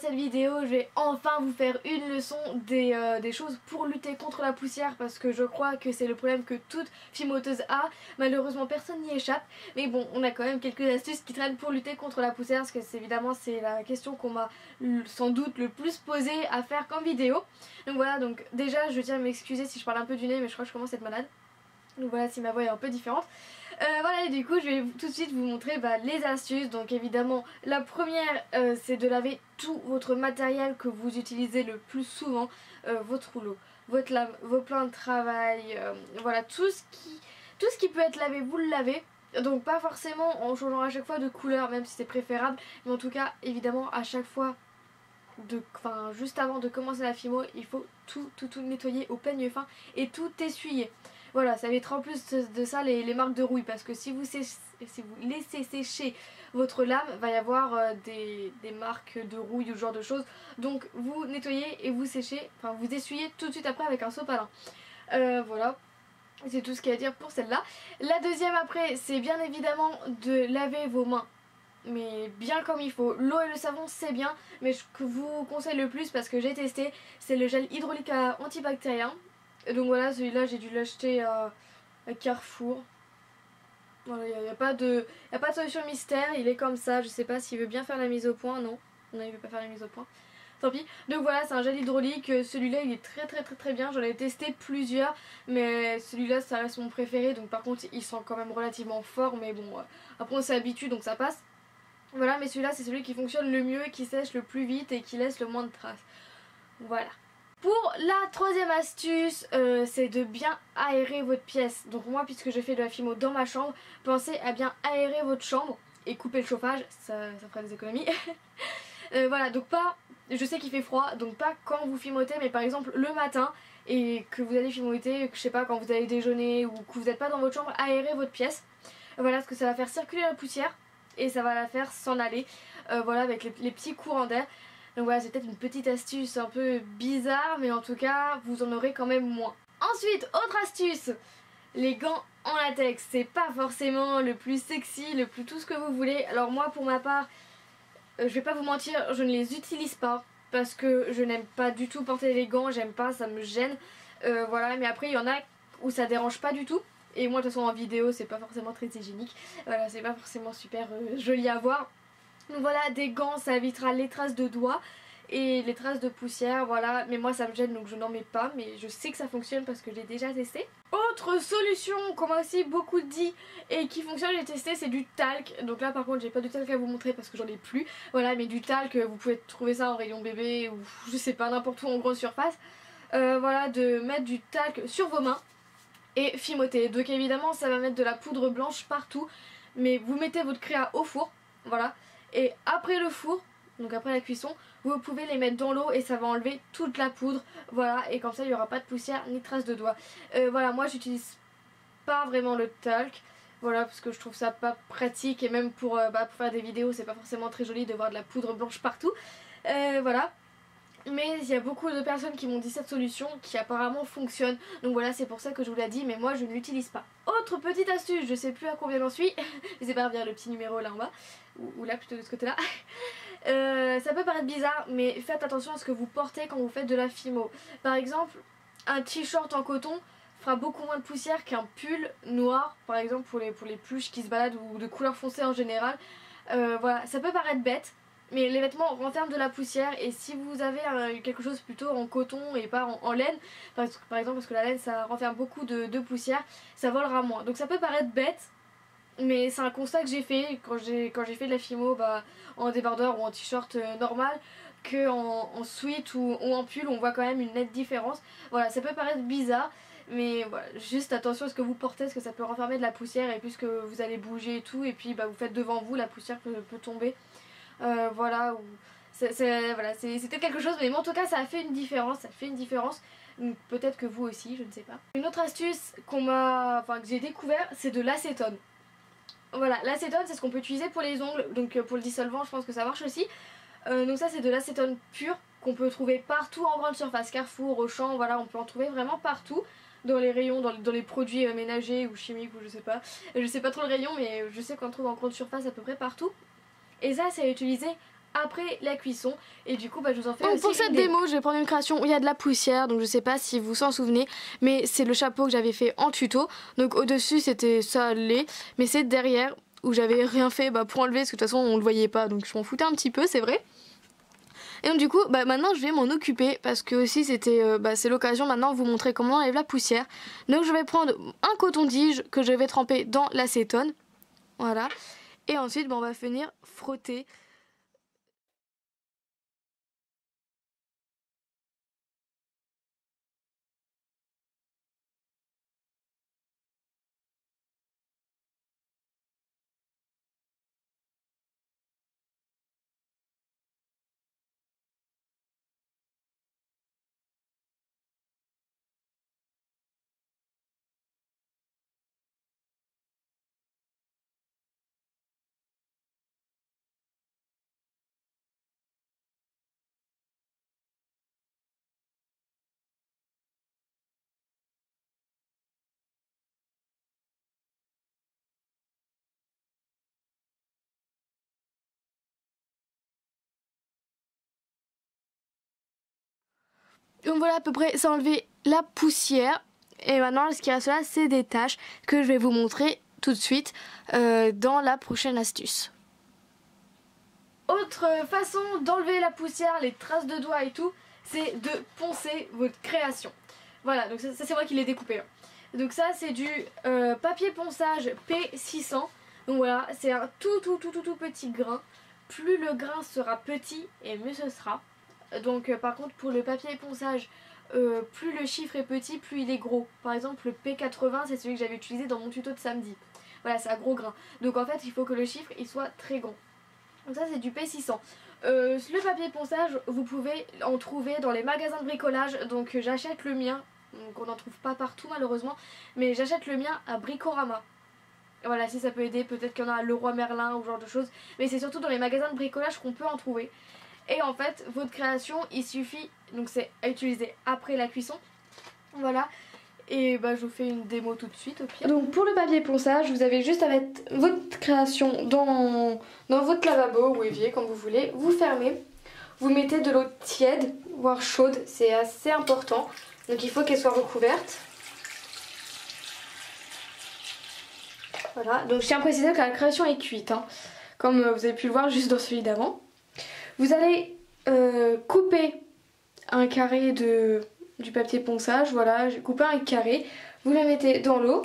cette vidéo, je vais enfin vous faire une leçon des choses pour lutter contre la poussière, parce que je crois que c'est le problème que toute fimoteuse a. Malheureusement personne n'y échappe, mais bon, on a quand même quelques astuces qui traînent pour lutter contre la poussière, parce que évidemment c'est la question qu'on m'a sans doute le plus posée à faire comme vidéo. Donc voilà, donc déjà je tiens à m'excuser si je parle un peu du nez, mais je crois que je commence à être malade. Donc voilà, si ma voix est un peu différente. Voilà, et du coup je vais tout de suite vous montrer les astuces. Donc évidemment la première c'est de laver tout votre matériel que vous utilisez le plus souvent, votre rouleau, votre lame, vos plans de travail, voilà, tout ce qui peut être lavé, vous le lavez. Donc pas forcément en changeant à chaque fois de couleur, même si c'est préférable, mais en tout cas évidemment à chaque fois juste avant de commencer la fimo, il faut tout nettoyer au peigne fin et tout essuyer. Voilà, ça évitera en plus de ça les marques de rouille, parce que si vous laissez sécher votre lame, va y avoir des marques de rouille ou ce genre de choses. Donc vous nettoyez et vous séchez, enfin vous essuyez tout de suite après avec un sopalin. Voilà. C'est tout ce qu'il y a à dire pour celle-là. La deuxième après, c'est bien évidemment de laver vos mains, mais bien comme il faut. L'eau et le savon c'est bien, mais ce que je vous conseille le plus, parce que j'ai testé, c'est le gel hydraulique antibactérien. Donc voilà, celui-là j'ai dû l'acheter à Carrefour. Voilà, il n'y a pas de solution mystère, il est comme ça. Je sais pas s'il veut bien faire la mise au point. Non, il veut pas faire la mise au point. Tant pis. Donc voilà, c'est un gel hydraulique. Celui-là il est très bien. J'en ai testé plusieurs, mais celui-là ça reste mon préféré. Donc par contre il sent quand même relativement fort, mais bon, après on s'habitue donc ça passe. Voilà, mais celui-là c'est celui qui fonctionne le mieux, qui sèche le plus vite et qui laisse le moins de traces. Voilà. Pour la troisième astuce, c'est de bien aérer votre pièce. Donc moi, puisque je fais de la fimo dans ma chambre, pensez à bien aérer votre chambre et couper le chauffage, ça fera des économies. Voilà, donc pas, je sais qu'il fait froid, donc pas quand vous fimotez, mais par exemple le matin et que vous allez fimoter, je sais pas, quand vous allez déjeuner ou que vous n'êtes pas dans votre chambre, aérez votre pièce. Voilà, parce que ça va faire circuler la poussière et ça va la faire s'en aller, voilà, avec les petits courants d'air. Donc voilà, c'est peut-être une petite astuce un peu bizarre, mais en tout cas vous en aurez quand même moins. Ensuite, autre astuce, les gants en latex. C'est pas forcément le plus sexy, le plus tout ce que vous voulez. Alors moi pour ma part, je vais pas vous mentir, je ne les utilise pas parce que je n'aime pas du tout porter les gants, j'aime pas, ça me gêne. Voilà, mais après il y en a où ça dérange pas du tout. Et moi de toute façon en vidéo c'est pas forcément très hygiénique. Voilà, c'est pas forcément super joli à voir. Donc voilà, des gants, ça évitera les traces de doigts et les traces de poussière, voilà. Mais moi ça me gêne donc je n'en mets pas, mais je sais que ça fonctionne parce que je l'ai déjà testé. Autre solution qu'on m'a aussi beaucoup dit et qui fonctionne, j'ai testé, c'est du talc. Donc là par contre j'ai pas de talc à vous montrer parce que j'en ai plus. Voilà, mais du talc, vous pouvez trouver ça en rayon bébé ou je sais pas, n'importe où en grosse surface. Voilà, de mettre du talc sur vos mains et fimoter. Donc évidemment ça va mettre de la poudre blanche partout, mais vous mettez votre créa au four, voilà. Et après le four, donc après la cuisson, vous pouvez les mettre dans l'eau et ça va enlever toute la poudre. Voilà, et comme ça il n'y aura pas de poussière ni de traces de doigts. Voilà, moi j'utilise pas vraiment le talc. Voilà, parce que je trouve ça pas pratique. Et même pour faire des vidéos, c'est pas forcément très joli de voir de la poudre blanche partout. Voilà. Mais il y a beaucoup de personnes qui m'ont dit cette solution qui apparemment fonctionne. Donc voilà, c'est pour ça que je vous l'ai dit, mais moi je ne l'utilise pas. Autre petite astuce, je sais plus à combien j'en suis. N'hésitez pas à regarder le petit numéro là en bas, ou là plutôt de ce côté là. Ça peut paraître bizarre, mais faites attention à ce que vous portez quand vous faites de la fimo. Par exemple, un t-shirt en coton fera beaucoup moins de poussière qu'un pull noir, par exemple pour les pluches qui se baladent ou de couleur foncée en général. Voilà, ça peut paraître bête, mais les vêtements renferment de la poussière, et si vous avez quelque chose plutôt en coton et pas en laine, par exemple parce que la laine ça renferme beaucoup de poussière, ça volera moins. Donc ça peut paraître bête, mais c'est un constat que j'ai fait quand j'ai fait de la fimo en débardeur ou en t-shirt normal, que en sweat ou en pull on voit quand même une nette différence. Voilà, ça peut paraître bizarre, mais voilà, juste attention à ce que vous portez parce que ça peut renfermer de la poussière, et puisque vous allez bouger et tout, et puis vous faites devant vous, la poussière peut tomber. Voilà, c'était quelque chose, mais en tout cas ça a fait une différence, peut-être que vous aussi, je ne sais pas. Une autre astuce que j'ai découvert, c'est de l'acétone. Voilà, l'acétone c'est ce qu'on peut utiliser pour les ongles, donc pour le dissolvant je pense que ça marche aussi. Donc ça c'est de l'acétone pur qu'on peut trouver partout en grande surface, Carrefour, Auchan, voilà, on peut en trouver vraiment partout. Dans les rayons, dans les produits ménagers ou chimiques ou je sais pas trop le rayon, mais je sais qu'on trouve en grande surface à peu près partout. Et ça c'est à utiliser après la cuisson. Et du coup bah, je vous en fais donc aussi pour cette démo je vais prendre une création où il y a de la poussière, donc je sais pas si vous s'en souvenez, mais c'est le chapeau que j'avais fait en tuto. Donc au dessus c'était ça allait, mais c'est derrière où j'avais rien fait pour enlever parce que de toute façon on le voyait pas, donc je m'en foutais un petit peu, c'est vrai. Et donc du coup maintenant je vais m'en occuper parce que aussi c'est l'occasion maintenant de vous montrer comment on enlève la poussière. Donc je vais prendre un coton-tige que je vais tremper dans l'acétone, voilà, et ensuite on va venir frotter. Donc voilà, à peu près ça a enlevé la poussière. Et maintenant ce qui reste là c'est des taches que je vais vous montrer tout de suite dans la prochaine astuce. Autre façon d'enlever la poussière, les traces de doigts et tout, c'est de poncer votre création. Voilà, donc ça c'est moi qui l'ai découpé. Donc ça c'est du papier ponçage P600. Donc voilà, c'est un tout petit grain. Plus le grain sera petit et mieux ce sera. Donc par contre pour le papier ponçage, plus le chiffre est petit, plus il est gros. Par exemple le P80 c'est celui que j'avais utilisé dans mon tuto de samedi. Voilà, c'est un gros grain. Donc en fait il faut que le chiffre il soit très grand. Donc ça c'est du P600. Le papier ponçage vous pouvez en trouver dans les magasins de bricolage. Donc j'achète le mien. Donc on n'en trouve pas partout malheureusement. Mais j'achète le mien à Bricorama. Voilà, si ça peut aider, peut-être qu'il y en a à Leroy Merlin ou ce genre de choses. Mais c'est surtout dans les magasins de bricolage qu'on peut en trouver. Et en fait votre création il suffit, donc c'est à utiliser après la cuisson. Voilà. Et je vous fais une démo tout de suite au pire. Donc pour le papier ponçage, vous avez juste à mettre votre création dans votre lavabo ou évier comme vous voulez. Vous fermez, vous mettez de l'eau tiède, voire chaude, c'est assez important. Donc il faut qu'elle soit recouverte. Voilà, donc je tiens à préciser que la création est cuite, hein, comme vous avez pu le voir juste dans celui d'avant. Vous allez couper un carré du papier ponçage, voilà, j'ai coupé un carré, vous le mettez dans l'eau,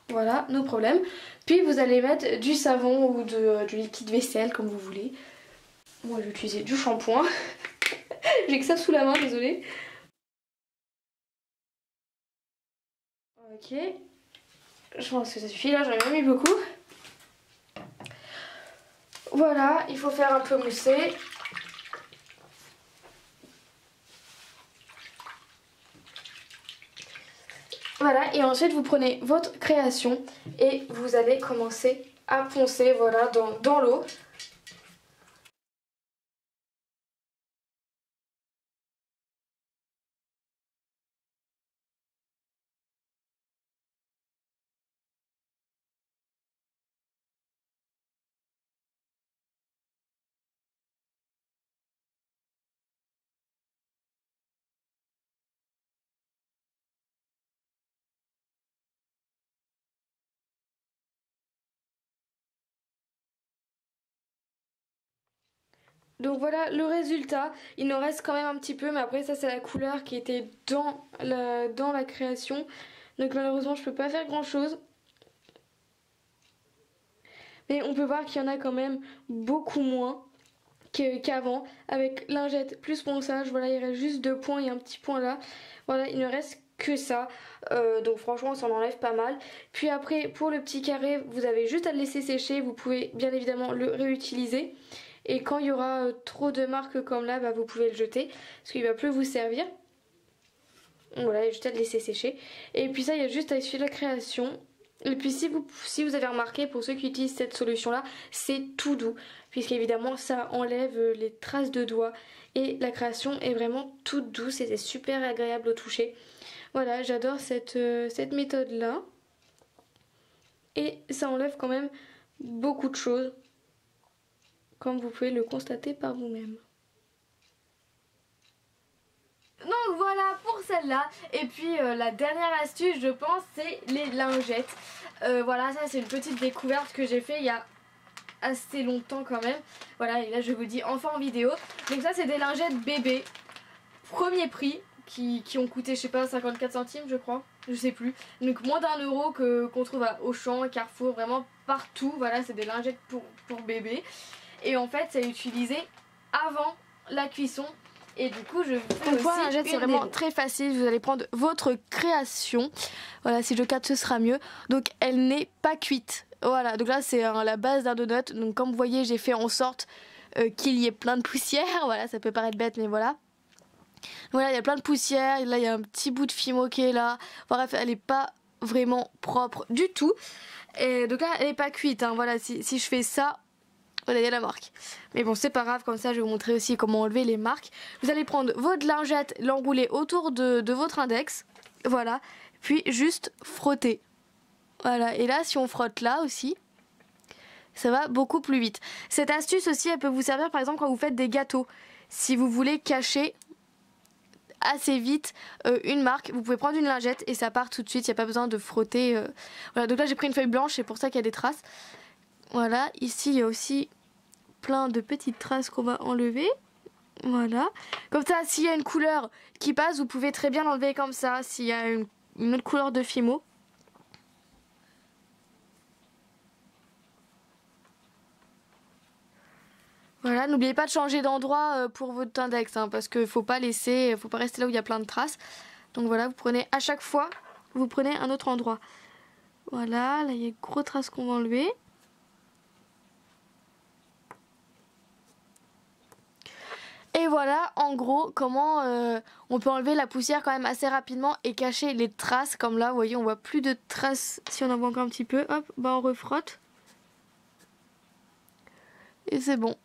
voilà, no problème. Puis vous allez mettre du savon ou du liquide vaisselle comme vous voulez. Moi je vais utiliser du shampoing, j'ai que ça sous la main, désolée. Ok, je pense que ça suffit, là j'en ai même mis beaucoup. Voilà, il faut faire un peu mousser. Voilà, et ensuite vous prenez votre création et vous allez commencer à poncer, voilà, dans l'eau. Donc voilà le résultat, il nous reste quand même un petit peu, mais après ça c'est la couleur qui était dans la création. Donc malheureusement je peux pas faire grand chose. Mais on peut voir qu'il y en a quand même beaucoup moins qu'avant. Avec lingette plus ponçage, voilà il reste juste 2 points et un petit point là. Voilà il ne reste que ça, donc franchement ça en enlève pas mal. Puis après pour le petit carré vous avez juste à le laisser sécher, vous pouvez bien évidemment le réutiliser. Et quand il y aura trop de marques comme là, vous pouvez le jeter parce qu'il va plus vous servir. Voilà, il y a juste à le laisser sécher. Et puis ça, il y a juste à essuyer la création. Et puis si vous avez remarqué, pour ceux qui utilisent cette solution là, c'est tout doux. Puisqu'évidemment ça enlève les traces de doigts. Et la création est vraiment toute douce et c'est super agréable au toucher. Voilà, j'adore cette méthode là. Et ça enlève quand même beaucoup de choses. comme vous pouvez le constater par vous-même. Donc voilà pour celle-là. Et puis la dernière astuce, je pense, c'est les lingettes. Voilà, ça c'est une petite découverte que j'ai fait il y a assez longtemps quand même. Voilà, et là je vous dis enfin en vidéo. Donc ça c'est des lingettes bébé, premier prix, qui ont coûté, je sais pas, 54 centimes je crois, je sais plus. Donc moins d'1 € qu'on trouve à Auchan, Carrefour, vraiment partout. Voilà, c'est des lingettes pour bébé. Et en fait c'est utilisé avant la cuisson. Et du coup je fais donc aussi pour la lingette c'est vraiment démo. très facile. Vous allez prendre votre création. Voilà, si je cadre ce sera mieux. Donc elle n'est pas cuite. Voilà, donc là c'est la base d'un donut. Donc comme vous voyez j'ai fait en sorte qu'il y ait plein de poussière. Voilà, ça peut paraître bête mais voilà. Voilà, il y a plein de poussière. Et là il y a un petit bout de fimo qui est là. Bref, elle n'est pas vraiment propre du tout. Et donc là elle n'est pas cuite, hein. Voilà, si je fais ça, voilà, il y a la marque. Mais bon, c'est pas grave, comme ça je vais vous montrer aussi comment enlever les marques. Vous allez prendre votre lingette, l'enrouler autour de votre index. Voilà, puis juste frotter. Voilà, et là si on frotte là aussi, ça va beaucoup plus vite. Cette astuce aussi, elle peut vous servir par exemple quand vous faites des gâteaux. Si vous voulez cacher assez vite une marque, vous pouvez prendre une lingette et ça part tout de suite, il n'y a pas besoin de frotter. Voilà, donc là j'ai pris une feuille blanche, c'est pour ça qu'il y a des traces. Voilà, ici il y a aussi plein de petites traces qu'on va enlever. Voilà. Comme ça, s'il y a une couleur qui passe, vous pouvez très bien l'enlever comme ça. S'il y a une autre couleur de fimo. Voilà, n'oubliez pas de changer d'endroit pour votre index, hein, parce qu'il faut pas rester là où il y a plein de traces. Donc voilà, vous prenez à chaque fois, vous prenez un autre endroit. Voilà, là il y a une grosse trace qu'on va enlever. Et voilà en gros comment on peut enlever la poussière quand même assez rapidement et cacher les traces. Comme là vous voyez on voit plus de traces. Si on en voit encore un petit peu, hop, bah on refrotte. Et c'est bon.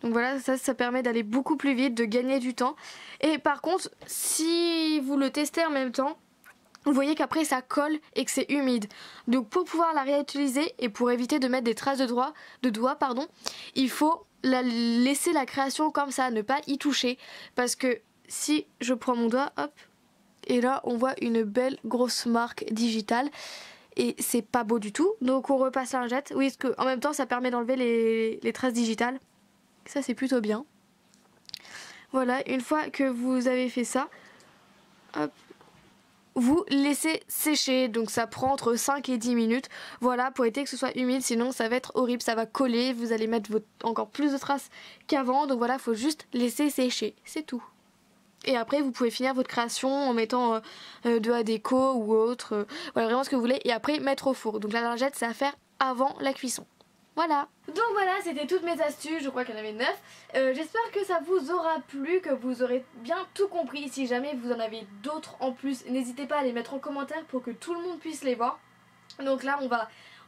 Donc voilà, ça permet d'aller beaucoup plus vite, de gagner du temps. Et par contre si vous le testez en même temps, vous voyez qu'après ça colle et que c'est humide. Donc pour pouvoir la réutiliser et pour éviter de mettre des traces de doigts, il faut laisser la création comme ça, ne pas y toucher. Parce que si je prends mon doigt, hop, et là on voit une belle grosse marque digitale. Et c'est pas beau du tout. Donc on repasse la lingette. Oui, parce qu'en même temps ça permet d'enlever les traces digitales. Ça c'est plutôt bien. Voilà, une fois que vous avez fait ça, hop, vous laissez sécher, donc ça prend entre 5 et 10 minutes. Voilà, pour éviter que ce soit humide, sinon ça va être horrible, ça va coller, vous allez mettre encore plus de traces qu'avant. Donc voilà, il faut juste laisser sécher, c'est tout. Et après, vous pouvez finir votre création en mettant de la déco ou autre, voilà, vraiment ce que vous voulez. Et après, mettre au four. Donc la lingette, c'est à faire avant la cuisson. Voilà. Donc voilà, c'était toutes mes astuces, je crois qu'il y en avait 9. J'espère que ça vous aura plu, que vous aurez bien tout compris. Si jamais vous en avez d'autres en plus, n'hésitez pas à les mettre en commentaire pour que tout le monde puisse les voir. Donc là on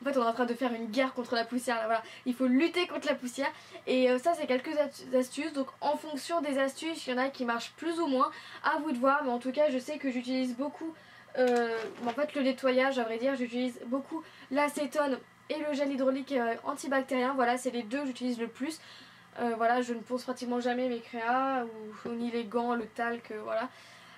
est en train de faire une guerre contre la poussière, là, voilà. Il faut lutter contre la poussière. Et ça c'est quelques astuces. Donc en fonction des astuces, il y en a qui marchent plus ou moins, à vous de voir. Mais en tout cas je sais que j'utilise beaucoup en fait le nettoyage, à vrai dire. J'utilise beaucoup l'acétone et le gel hydraulique antibactérien. Voilà, c'est les deux que j'utilise le plus. Voilà, je ne ponce pratiquement jamais mes créas ou ni les gants, le talc, voilà.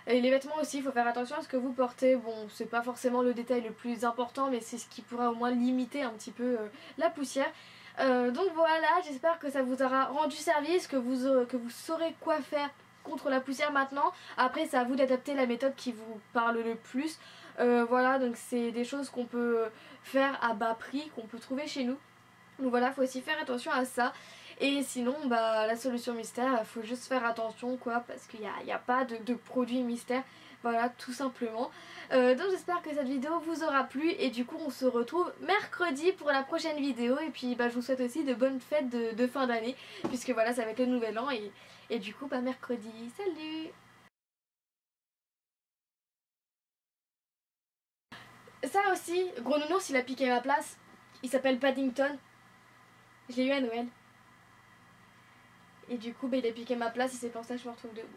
Et les vêtements aussi, il faut faire attention à ce que vous portez. Bon, c'est pas forcément le détail le plus important, mais c'est ce qui pourra au moins limiter un petit peu la poussière. Donc voilà, j'espère que ça vous aura rendu service, que vous saurez quoi faire contre la poussière maintenant. Après, c'est à vous d'adapter la méthode qui vous parle le plus. Voilà, donc c'est des choses qu'on peut faire à bas prix, qu'on peut trouver chez nous. Donc voilà, faut aussi faire attention à ça. Et sinon, bah, la solution mystère, faut juste faire attention quoi, parce qu'il n'y a pas de produit mystère. Voilà, tout simplement. Donc j'espère que cette vidéo vous aura plu. Et du coup, on se retrouve mercredi pour la prochaine vidéo. Et puis, bah, je vous souhaite aussi de bonnes fêtes de fin d'année, puisque voilà, ça va être le nouvel an. Et du coup, bah, mercredi. Salut! Ça aussi, Gros Nounours, il a piqué ma place. Il s'appelle Paddington. Je l'ai eu à Noël. Et du coup, bah, il a piqué ma place, il s'est pensé, je me retrouve debout.